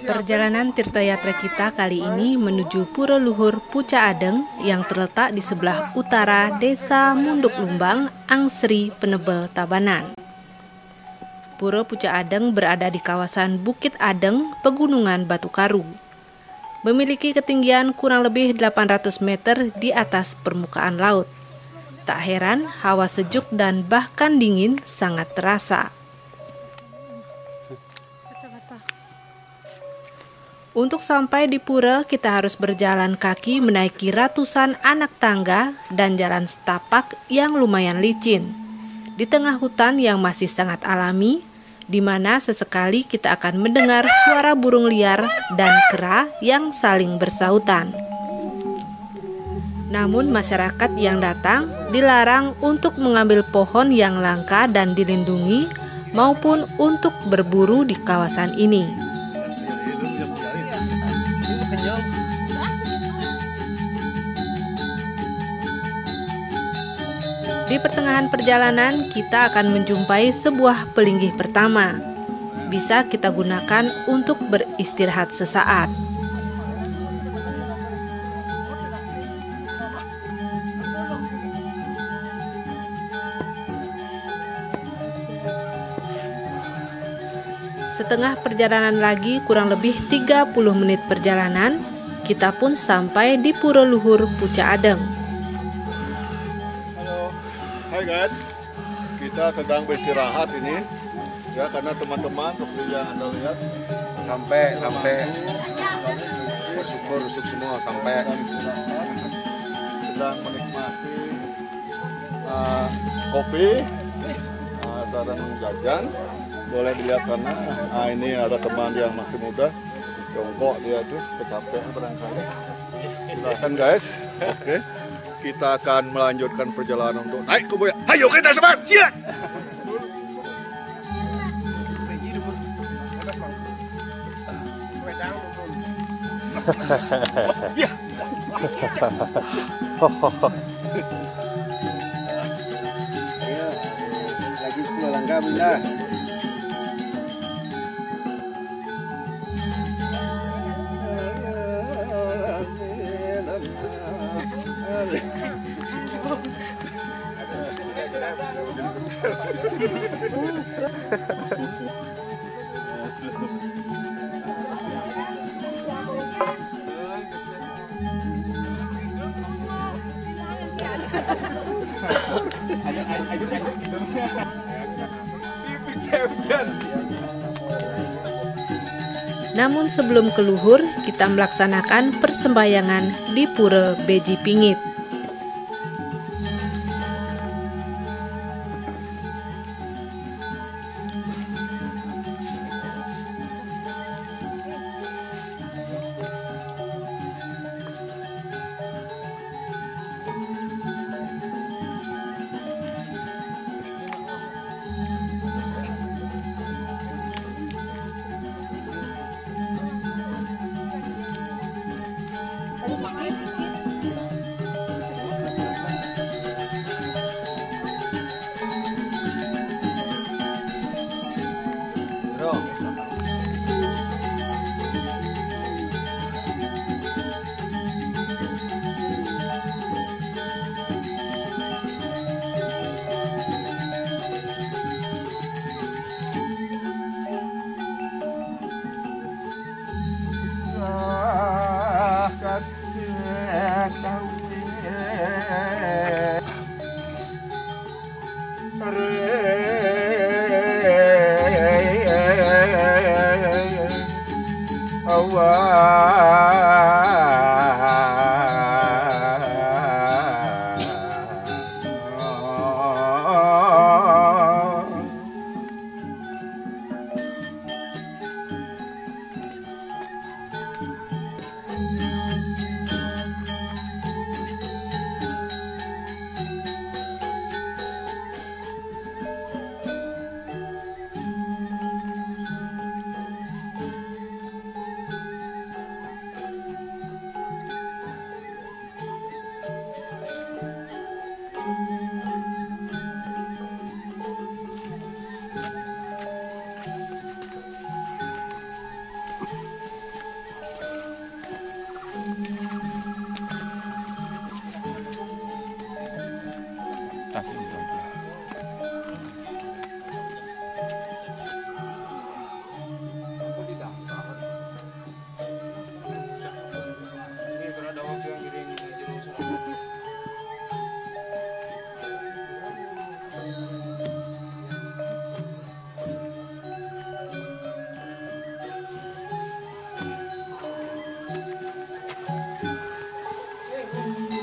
Perjalanan tirtayatra kita kali ini menuju Pura Luhur Puca Adeng yang terletak di sebelah utara Desa Munduk Lumbang, Angsri, Penebel, Tabanan. Pura Puca Adeng berada di kawasan Bukit Adeng, Pegunungan Batu Karu. Memiliki ketinggian kurang lebih 800 meter di atas permukaan laut. Tak heran, hawa sejuk dan bahkan dingin sangat terasa. Untuk sampai di pura, kita harus berjalan kaki menaiki ratusan anak tangga dan jalan setapak yang lumayan licin. Di tengah hutan yang masih sangat alami, di mana sesekali kita akan mendengar suara burung liar dan kera yang saling bersautan. Namun masyarakat yang datang dilarang untuk mengambil pohon yang langka dan dilindungi maupun untuk berburu di kawasan ini. Di pertengahan perjalanan, kita akan menjumpai sebuah pelinggih pertama. Bisa kita gunakan untuk beristirahat sesaat. Setengah perjalanan lagi, kurang lebih 30 menit perjalanan, kita pun sampai di Pura Luhur Puca Adeng. Hai guys, kita sedang beristirahat ini ya, karena teman-teman seperti yang Anda lihat sampai bersyukur semua sampai sedang menikmati kopi, sarang jajan. Boleh dilihat sana. Nah, ini ada teman yang masih muda, jongkok dia tuh, kecapean barangkali. Silakan guys. Oke. Kita akan melanjutkan perjalanan untuk naik ke Buaya. Ayo kita semangat, siap! Ya. Lagi melanggar bunda. Namun sebelum ke luhur, kita melaksanakan persembahyangan di Pura Beji Pingit.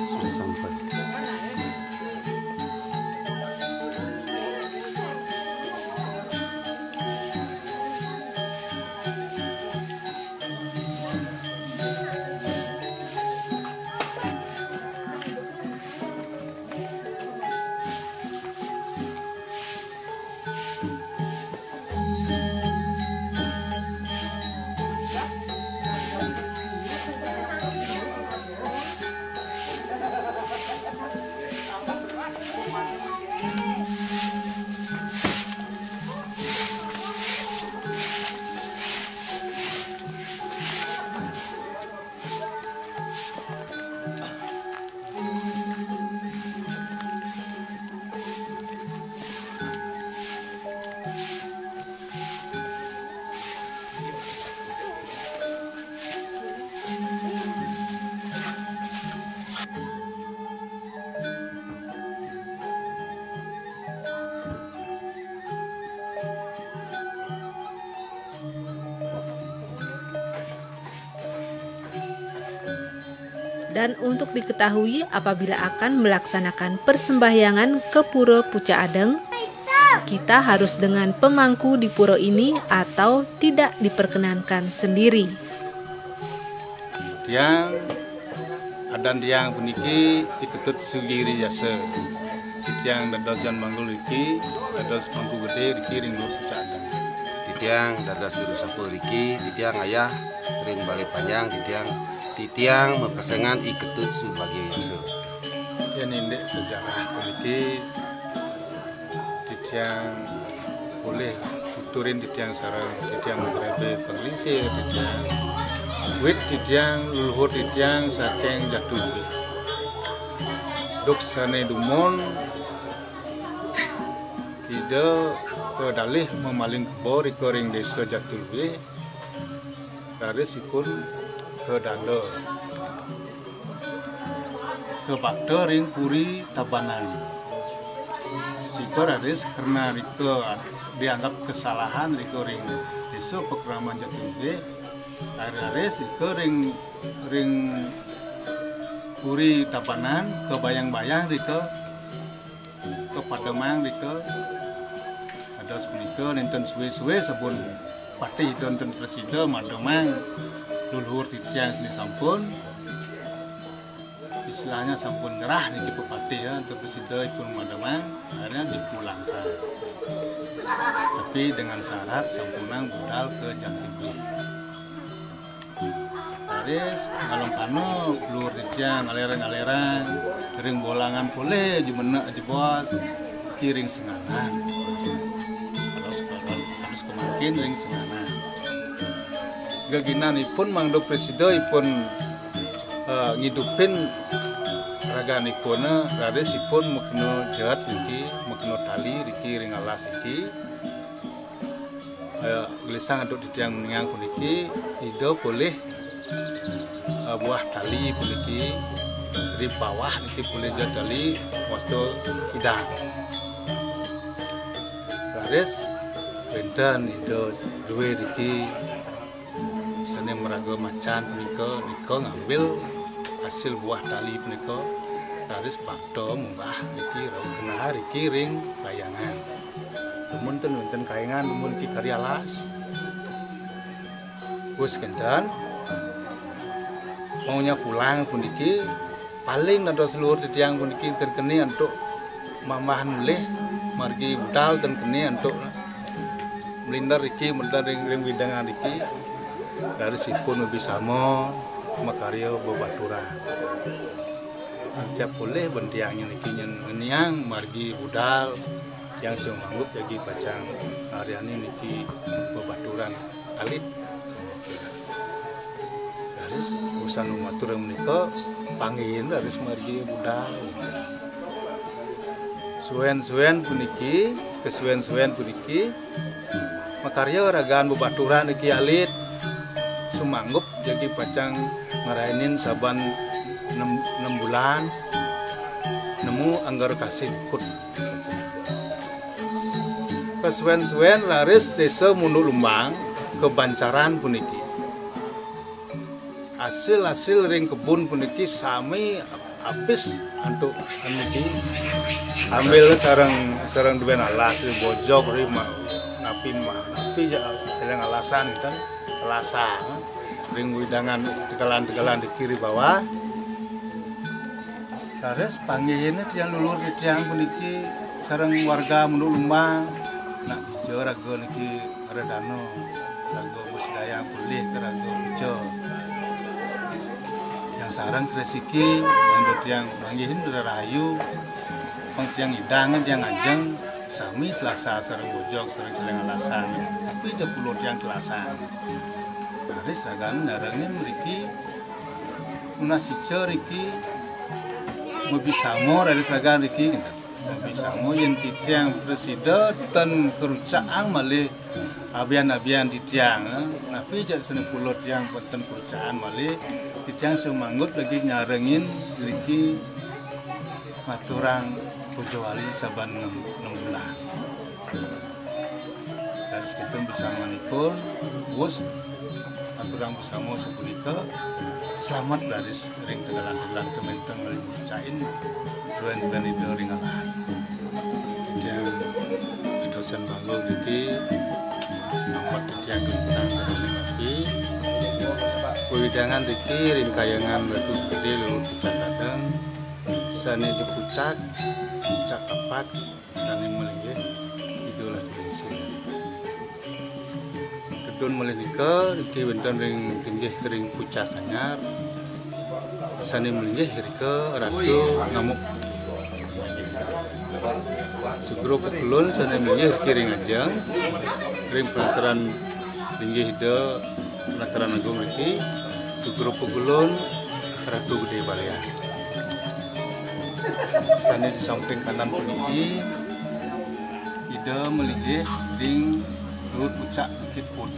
Sudah sampai. Dan untuk diketahui apabila akan melaksanakan persembahyangan ke Pura Pucak Adeng, kita harus dengan pemangku di pura ini atau tidak diperkenankan sendiri. Tiang adan tiang puniki ikutut sugiri jasa. Tiang dados jan manggul iki dados mangku gede iki ring Lur Pucak Adeng. Titiang dados juru sapu riki, titiang ayah ring balik panjang, titiang mepesengan iketut sebagai yaso. Yang indek sejarah puniki titiang boleh tuturin titiang sarang titiang mengrebe pengelisir titiang wit titiang leluhur titiang saking jatuh duk sane dumon ide kedalih memaling kebo ring desa Jatulwe dari sipun ke danda ke bakda ring Puri Tabanan. Jika raris karena rika dianggap kesalahan rika ring desa Pekraman Jatulwe, raris rika ring Puri Tabanan ke bayang-bayang rika ke Pademang rika ada sepunika nenten suwe-suwe sabun patih nenten presida Mademang leluhur titiang sini sampun istilahnya sampun gerah nih di patih ya untuk presida ikut Mademang akhirnya dipulangkan tapi dengan syarat sampunang budal ke Jatibli. Haris ngalong kano leluhur titiang ngalerang-ngalerang kering bolangan boleh jumenek aja bos kiring senganan harus kemakin ring senganan gaginan ipun mangdo presida ipun ngidupin raganipun rades ipun mekeno jahat iki mekeno tali riki ring alas iki gelisang aduk titiang meningang puniki ido boleh buah tali puniki di bawah niki boleh jadali wasto hidang rades benten ido duwe riki sene meraga macan punika ngambil hasil buah tali punika taris bakdo munggah riki kena riki ring layangan lumun ten wonten kayangan lumun ki karya las wis kendan maunya pulang puniki paling nado seluruh titiang puniki terkeni untuk mamah nulih margi budal dan keni untuk melindar riki melindar ring widangan riki dari sipun ubi samo makarya bebaturan tiap boleh bentiangnya niki ngeniang margi budal yang sumanggup jadi pacang hariani niki bebaturan alit dari urusan umatur menika panggil dari margi budal suwen-suwen puniki kesuwen-suwen puniki makarya ragaan bebaturan niki alit sumanggup jadi pacang ngarainin saban 6 bulan nemu anggar kasih ikut kesuwen-suwen laris desa Munduk Lumbang kebancaran puniki hasil ring kebun puniki sami habis untuk niki ambil sarang duwen alas bojok ri napi yang alasan itu alasan ring widangan tegalan di kiri bawah. Terus panggihinnya tiang lulur di tiang puniki sarang warga Munduk Lumbang nak ijo rago niki redano rago musdaya pulih ke rago ijo yang sarang sresiki untuk tiang panggihin sudah rahayu pang tiang idangan tiang ajeng sami telasa sarang bojok sarang celeng alasan tapi ijo pulur tiang telasan terus ragan narangin mriki unas ijo riki mabisamo dari sagan riki mabisamo yang titiang presiden dan kerucaan malih abian-abian titiang tapi jadi seni pulot yang penten kerucaan malih titiang sumanggut lagi nyarengin riki maturang Bojowali saban 6 bulan dan sekitar bisa manikul bos maturang bisamo sepunika selamat dari ring tegalan kementeng melimbucain duen itu ring alas dan dosen bangun jadi nomor titiang kelentang dari nabi widangan tiki ring kayangan batu gede lulur pucak kadang sani di pucak kapat sani melinggih itulah jenisnya kedun melinggih iki wonten ring pinggih ring pucak anyar sani melinggih rike ratu ngamuk segrup kulun sani melinggih ring ajeng ring pelataran pinggih hide pelataran agung iki segrup kulun ratu gede balea sani di samping kanan puniki hide melinggih ring lur pucak bukit pun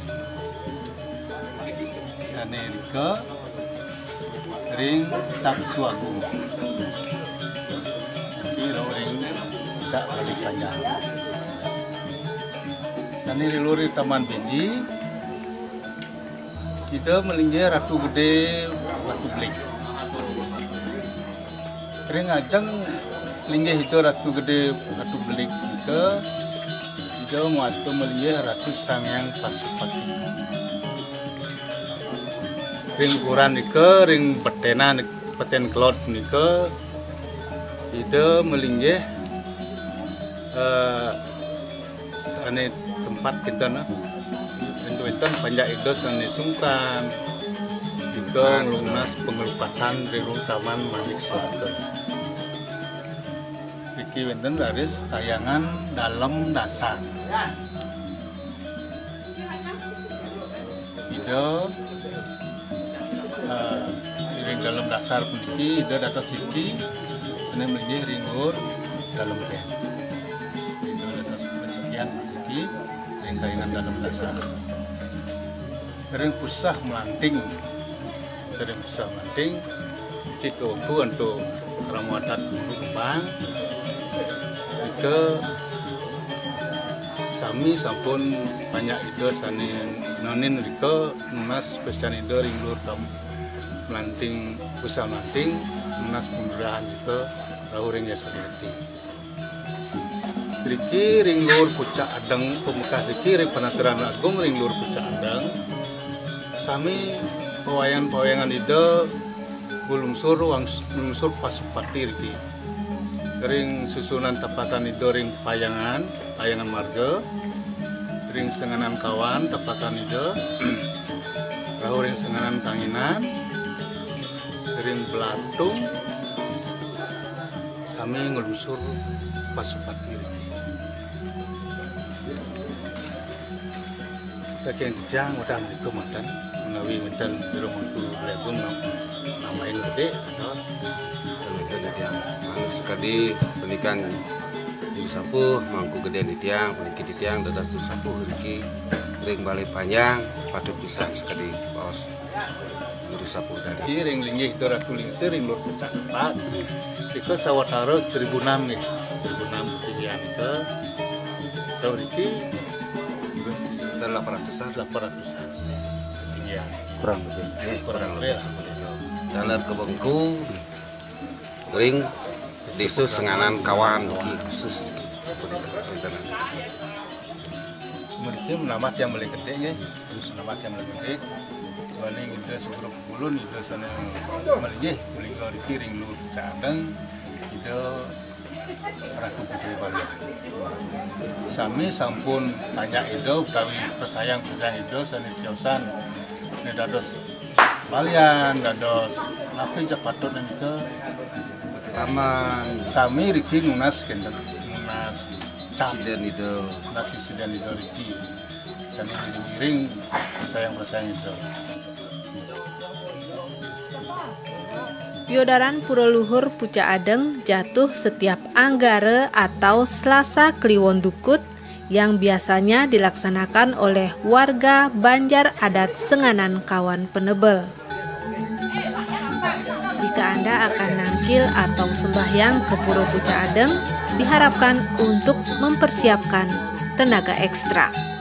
sani rike ring taksuagu ini ring pucak balik panjang sani luri taman biji kita melinggih ratu gede batu belik ring ajeng linggih itu ratu gede batu belik juga kita muastu melinggih ratu sangyang pasupati ring ukuran nika ring peten kelot nika ide melinggih sane tempat kita na itu banyak ide sane sungkan juga lunas pengelupatan ring taman Manik Selatan iki wenten laris tayangan dalam dasar ide ring dalam dasar puniki ide data siki seni melinggih ringur dalam pen ide data sekian siki ring kayangan dalam dasar ring pusah melanting iki ke waktu untuk ramu adat Munduk Lumbang ke sami sampun banyak ide sani nonin rike nunas pestian ide ring lur kamu melanting pusat melanting nunas pemberahan ke rahu ring Yasariati riki ring lur pucak adeng pemukas riki ring penataran agung ring lur pucak adeng sami pawayangan ide gulungsur pasupati riki ring susunan tepatan ide ring payangan marga ring senganan kawan tepatan ide rahu ring senganan kanginan ring belatung sami ngelusur pasupati riki saking jang udah mriku mantan menawi wonten biro mangku legun namain gede atau itu yang anu sekali penikan di sapu mangku gede di tiang peniki di tiang dadas di sapu riki ring balik panjang patut bisa sekali bos di sapu tadi ring linggih itu ratu lingsir ring lur pucak empat itu sawatara 1006 nih 1006 tinggian ke tahun riki 800-an ketinggian kurang lebih seperti itu. Jalan ke Bengku, ring disus senganan kawan khusus seperti itu. Mereka menamat yang boleh gede ya, menamat yang boleh gede. Paling kita sebelum bulan kita sana melih, melingkar di ring lu cadang, kita raku putih balik. Sami sampun banyak itu, kami persayang itu sana jausan, ini dados balian, dados napi cepatut dan itu. Taman Sami Riki nunas kenten, nunas insiden itu. Nasi insiden itu Riki. Sami miring persayang itu. Piodaran Pura Luhur Pucak Adeng jatuh setiap Anggara atau Selasa Kliwon Dukut yang biasanya dilaksanakan oleh warga Banjar Adat Senganan Kawan Penebel. Jika Anda akan nangkil atau sembahyang ke Pura Pucak Adeng, diharapkan untuk mempersiapkan tenaga ekstra.